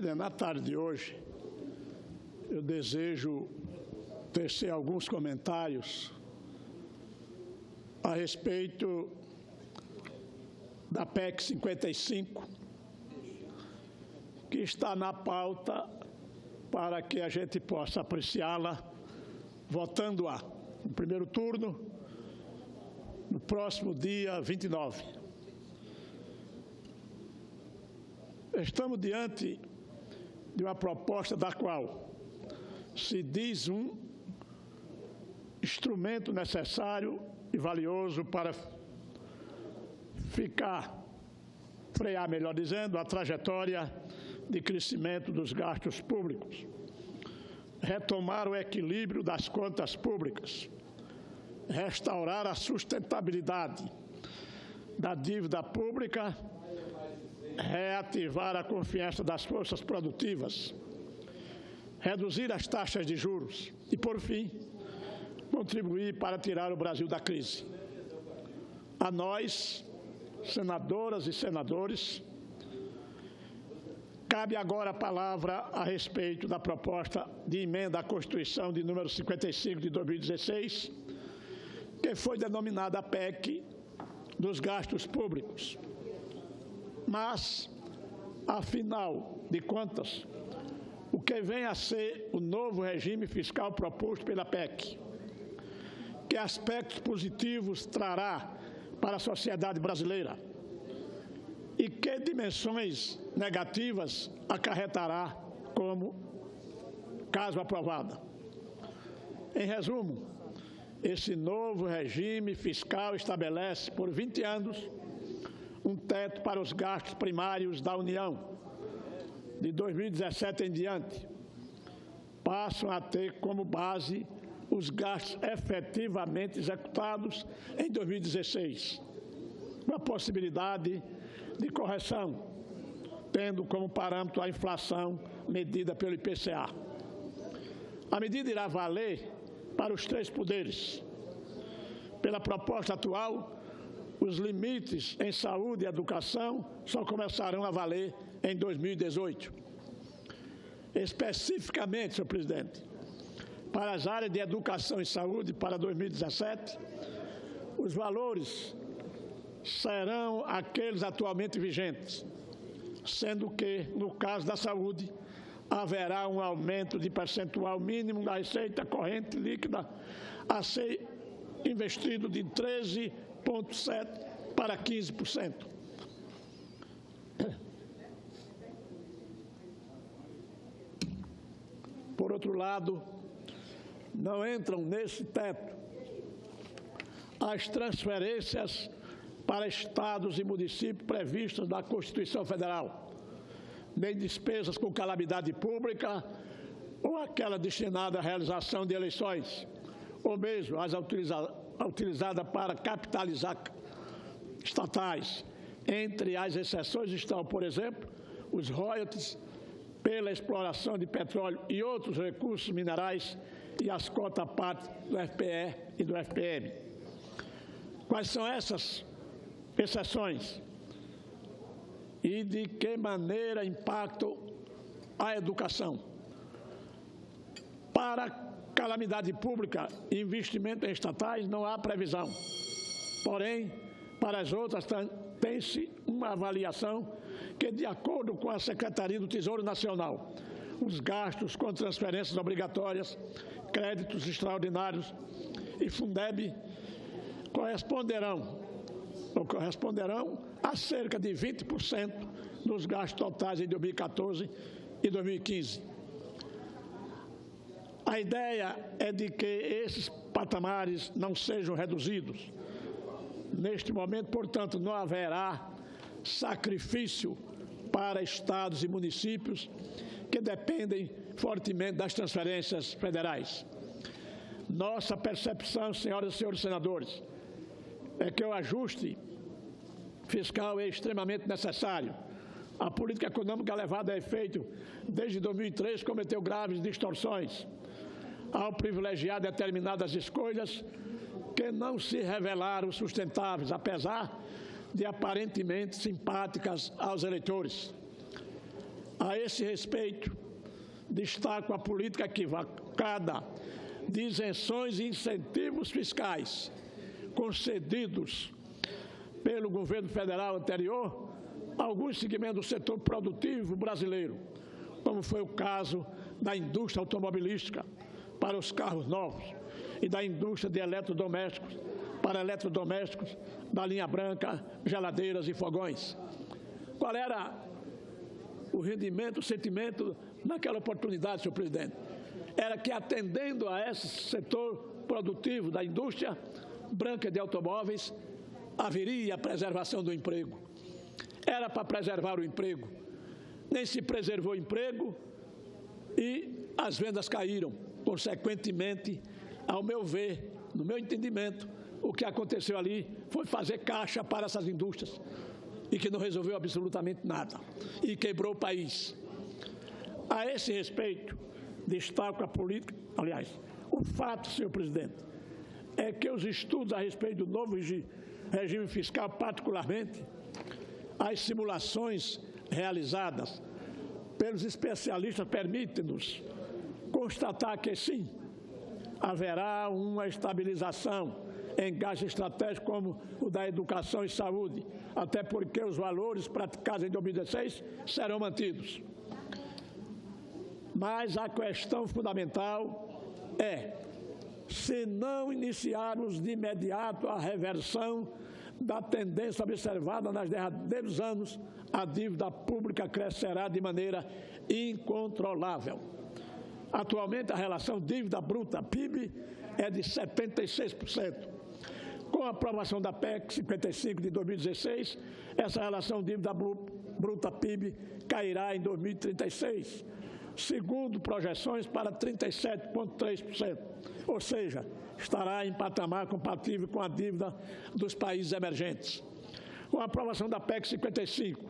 presidente, na tarde de hoje, eu desejo tecer alguns comentários a respeito da PEC 55, que está na pauta para que a gente possa apreciá-la votando-a no primeiro turno, no próximo dia 29. Estamos diante de uma proposta da qual se diz um instrumento necessário e valioso para frear, melhor dizendo, a trajetória de crescimento dos gastos públicos, retomar o equilíbrio das contas públicas, restaurar a sustentabilidade da dívida pública, reativar a confiança das forças produtivas, reduzir as taxas de juros e, por fim, contribuir para tirar o Brasil da crise. A nós, senadoras e senadores, cabe agora a palavra a respeito da proposta de emenda à Constituição de número 55 de 2016, que foi denominada a PEC dos gastos públicos. Mas, afinal de contas, o que vem a ser o novo regime fiscal proposto pela PEC? Que aspectos positivos trará para a sociedade brasileira? E que dimensões negativas acarretará como caso aprovada? Em resumo, esse novo regime fiscal estabelece por 20 anos um teto para os gastos primários da União. De 2017 em diante, passam a ter como base os gastos efetivamente executados em 2016, com a possibilidade de correção, tendo como parâmetro a inflação medida pelo IPCA. A medida irá valer para os três poderes. Pela proposta atual, os limites em saúde e educação só começarão a valer em 2018. Especificamente, senhor presidente, para as áreas de educação e saúde para 2017, os valores serão aqueles atualmente vigentes, sendo que, no caso da saúde, haverá um aumento de percentual mínimo da receita corrente líquida a ser investido de 13,7% para 15%. Por outro lado, não entram nesse teto as transferências para estados e municípios previstas na Constituição Federal, nem despesas com calamidade pública ou aquela destinada à realização de eleições, ou mesmo as utilizadas para capitalizar estatais. Entre as exceções estão, por exemplo, os royalties pela exploração de petróleo e outros recursos minerais e as cotas-parte do FPE e do FPM. Quais são essas exceções? E de que maneira impactam a educação? Para calamidade pública e investimento em estatais não há previsão. Porém, para as outras tem-se uma avaliação que, de acordo com a Secretaria do Tesouro Nacional, os gastos com transferências obrigatórias, créditos extraordinários e Fundeb corresponderão a cerca de 20% dos gastos totais em 2014 e 2015. A ideia é de que esses patamares não sejam reduzidos. Neste momento, portanto, não haverá sacrifício para estados e municípios que dependem fortemente das transferências federais. Nossa percepção, senhoras e senhores senadores, é que o ajuste fiscal é extremamente necessário. A política econômica levada a efeito desde 2003 cometeu graves distorções ao privilegiar determinadas escolhas que não se revelaram sustentáveis, apesar de aparentemente simpáticas aos eleitores. A esse respeito, destaco a política equivocada de isenções e incentivos fiscais concedidos pelo governo federal anterior a alguns segmentos do setor produtivo brasileiro, como foi o caso da indústria automobilística para os carros novos e da indústria de eletrodomésticos para eletrodomésticos da linha branca, geladeiras e fogões. Qual era o rendimento, o sentimento naquela oportunidade, senhor presidente? Era que, atendendo a esse setor produtivo da indústria branca de automóveis, haveria a preservação do emprego. Era para preservar o emprego. Nem se preservou o emprego e as vendas caíram. Consequentemente, ao meu ver, no meu entendimento, o que aconteceu ali foi fazer caixa para essas indústrias e que não resolveu absolutamente nada e quebrou o país. A esse respeito, destaco a política, aliás, o fato, senhor presidente, é que os estudos a respeito do novo regime fiscal, particularmente as simulações realizadas pelos especialistas, permitem-nos constatar que, sim, haverá uma estabilização em gastos estratégicos como o da educação e saúde, até porque os valores praticados em 2016 serão mantidos. Mas a questão fundamental é, se não iniciarmos de imediato a reversão da tendência observada nos derradeiros anos, a dívida pública crescerá de maneira incontrolável. Atualmente, a relação dívida bruta-PIB é de 76%. Com a aprovação da PEC 55 de 2016, essa relação dívida bruta-PIB cairá em 2036, segundo projeções para 37,3%, ou seja, estará em patamar compatível com a dívida dos países emergentes. Com a aprovação da PEC 55,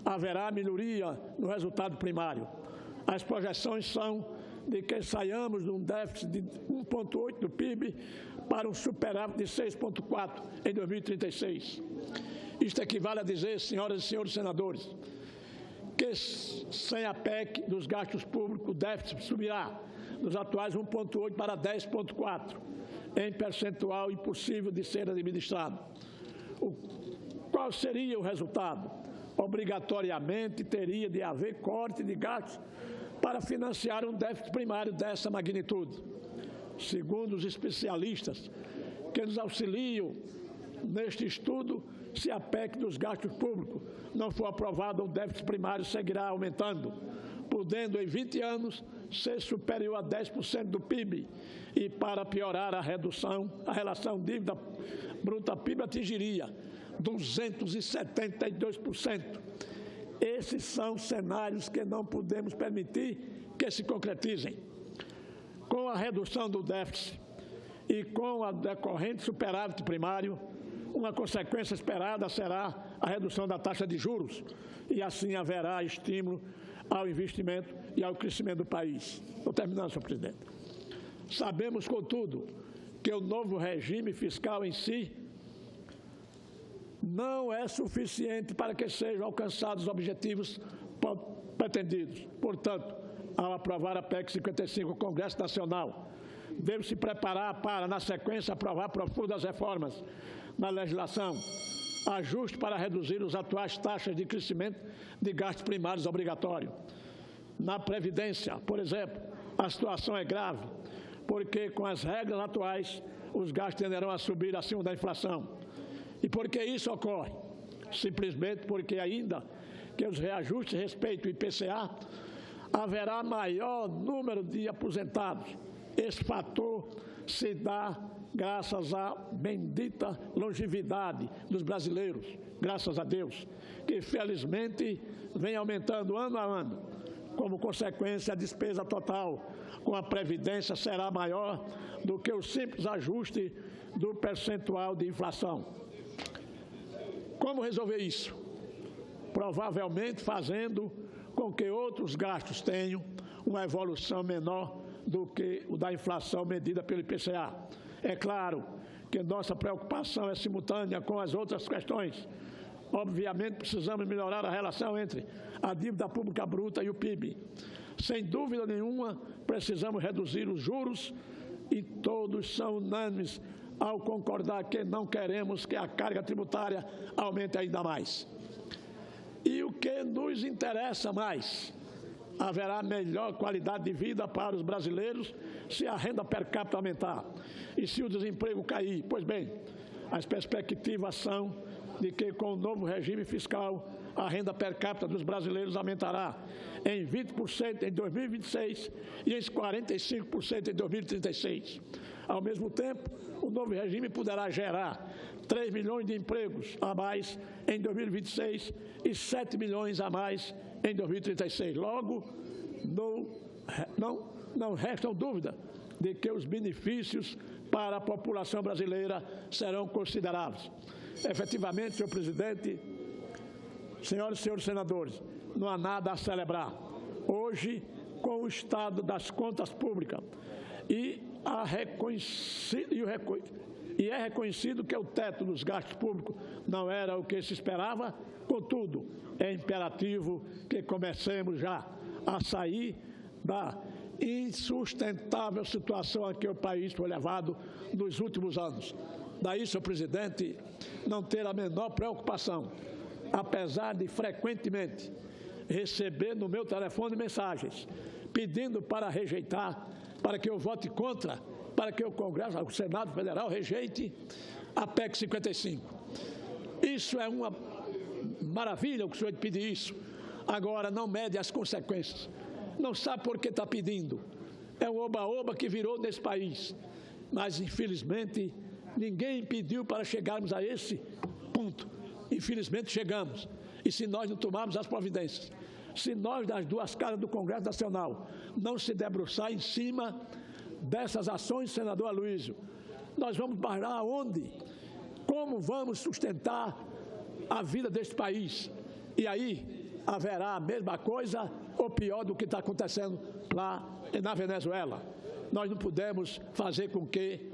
haverá melhoria no resultado primário. As projeções são de que saiamos de um déficit de 1,8% do PIB para um superávit de 6,4% em 2036. Isto equivale a dizer, senhoras e senhores senadores, que sem a PEC dos gastos públicos, o déficit subirá dos atuais 1,8% para 10,4%, em percentual impossível de ser administrado. Qual seria o resultado? Obrigatoriamente teria de haver corte de gastos para financiar um déficit primário dessa magnitude. Segundo os especialistas que nos auxiliam neste estudo, se a PEC dos gastos públicos não for aprovada, o déficit primário seguirá aumentando, podendo em 20 anos ser superior a 10% do PIB e, para piorar a relação dívida bruta-PIB atingiria 272%. Esses são cenários que não podemos permitir que se concretizem. Com a redução do déficit e com a decorrente superávit primário, uma consequência esperada será a redução da taxa de juros e assim haverá estímulo ao investimento e ao crescimento do país. Estou terminando, senhor presidente. Sabemos, contudo, que o novo regime fiscal em si não é suficiente para que sejam alcançados os objetivos pretendidos. Portanto, ao aprovar a PEC 55, o Congresso Nacional deve se preparar para, na sequência, aprovar profundas reformas na legislação, ajuste para reduzir as atuais taxas de crescimento de gastos primários obrigatórios. Na Previdência, por exemplo, a situação é grave, porque com as regras atuais, os gastos tenderão a subir acima da inflação. E por que isso ocorre? Simplesmente porque, ainda que os reajustes respeitem o IPCA, haverá maior número de aposentados. Esse fator se dá graças à bendita longevidade dos brasileiros, graças a Deus, que felizmente vem aumentando ano a ano. Como consequência, a despesa total com a Previdência será maior do que o simples ajuste do percentual de inflação. Como resolver isso? Provavelmente fazendo com que outros gastos tenham uma evolução menor do que o da inflação medida pelo IPCA. É claro que nossa preocupação é simultânea com as outras questões, Obviamente, precisamos melhorar a relação entre a dívida pública bruta e o PIB. Sem dúvida nenhuma, precisamos reduzir os juros e todos são unânimes ao concordar que não queremos que a carga tributária aumente ainda mais. E o que nos interessa mais? Haverá melhor qualidade de vida para os brasileiros se a renda per capita aumentar e se o desemprego cair. Pois bem, as perspectivas são de que com o novo regime fiscal a renda per capita dos brasileiros aumentará em 20% em 2026 e em 45% em 2036. Ao mesmo tempo, o novo regime poderá gerar 3 milhões de empregos a mais em 2026 e 7 milhões a mais em 2036. Logo, não restam dúvida de que os benefícios para a população brasileira serão consideráveis. Efetivamente, senhor presidente, senhoras e senhores senadores, não há nada a celebrar. Hoje, com o estado das contas públicas é reconhecido que o teto dos gastos públicos não era o que se esperava, contudo, é imperativo que comecemos já a sair da insustentável situação a que o país foi levado nos últimos anos. Daí, senhor presidente, não ter a menor preocupação, apesar de frequentemente receber no meu telefone mensagens pedindo para rejeitar, para que eu vote contra, para que o Congresso, o Senado Federal rejeite a PEC 55. Isso é uma maravilha o que o senhor pedir isso. Agora, não mede as consequências. Não sabe por que está pedindo. É um oba-oba que virou nesse país. Mas, infelizmente, ninguém pediu para chegarmos a esse ponto. Infelizmente, chegamos. E se nós não tomarmos as providências, se nós, das duas casas do Congresso Nacional, não se debruçar em cima dessas ações, senador Aloysio, nós vamos parar aonde? Como vamos sustentar a vida deste país? E aí haverá a mesma coisa ou pior do que está acontecendo lá na Venezuela. Nós não podemos fazer com que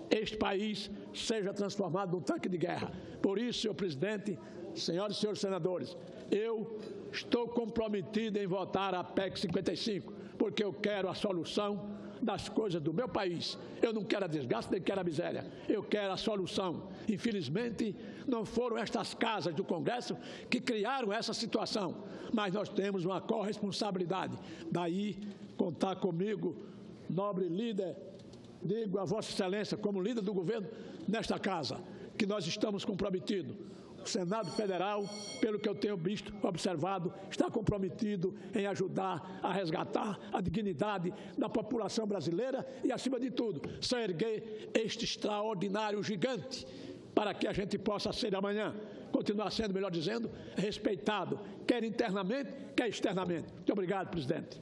este país seja transformado num tanque de guerra. Por isso, senhor presidente, senhoras e senhores senadores, eu estou comprometido em votar a PEC 55, porque eu quero a solução das coisas do meu país. Eu não quero a desgraça, nem quero a miséria. Eu quero a solução. Infelizmente, não foram estas casas do Congresso que criaram essa situação, mas nós temos uma corresponsabilidade. Daí, contar comigo, nobre líder, digo a Vossa Excelência, como líder do governo nesta casa, que nós estamos comprometidos. O Senado Federal, pelo que eu tenho visto, observado, está comprometido em ajudar a resgatar a dignidade da população brasileira e, acima de tudo, erguer este extraordinário gigante para que a gente possa ser amanhã, continuar sendo, melhor dizendo, respeitado, quer internamente, quer externamente. Muito obrigado, presidente.